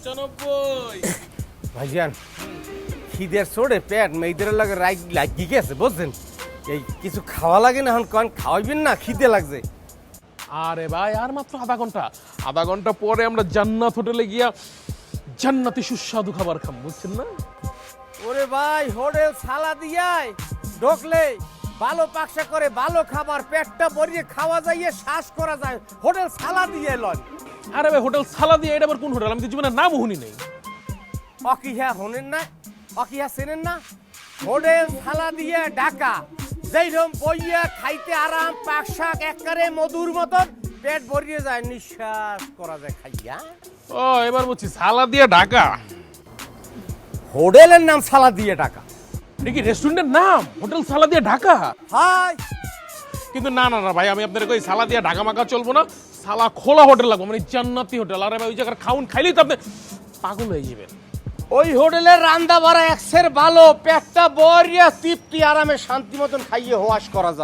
95। ভাইজান খিদের চোড়ে পেট মেয়েদের লাগে লাগি গেছে বুঝছেন, এই কিছু খাওয়া লাগে না, এখন কন খাওয়াইবেন না, খিদে লাগছে। আরে ভাই আর মাত্র আধা ঘন্টা পরে আমরা জান্নাত হোটেলে গিয়া জান্নাতি সুস্বাদু খাবার খাম, বুঝছেন না? ওরে ভাই হোটেল সালা দিয়ায় ঢোকলে ভালো পাকশা করে ভালো খাবার পেটটা ভরিয়ে খাওয়া যায়, শ্বাস করা যায়, হোটেল সালা দিয়ে লন। আরে ভাই হোটেল সালা দিয়ে, এটা আবার কোন হোটেল? আমি তো জীবনে নাম শুনি নাই। অকিহা হনেন না, অকিহা চেনেন না? হোটেল সালা দিয়ে ঢাকা, যেইরকম বইয়া খাইতে আরাম, পাক শাক একবারে মধুর মতন পেট ভরিয়ে যায়, নিঃশ্বাস করা যায় খাইয়া। ও এবার বুঝছি, সালা দিয়ে ঢাকা। হোটেলের নাম সালা দিয়ে ঢাকা। এটা কি রেস্টুরেন্টের নাম? হোটেল সালা দিয়ে ঢাকা? হাই কিন্তু না না না ভাই, আমি আপনাদের কই সালা দিয়ে ঢাকা মাকা চলবো না, সালা খোলা হোটেল লাগবো, মানে জান্নাতি হোটেল। আরে ভাই ওই জায়গার খাউন খাইলেই তো আপনি পাগল হয়ে যাবেন। ওই হোটেলের রান্না বাড়া একসের ভালো, পেটটা ভরিয়া তৃপ্তি আরামে শান্তি মতন খাইয়ে হোয়াশ করা যায়।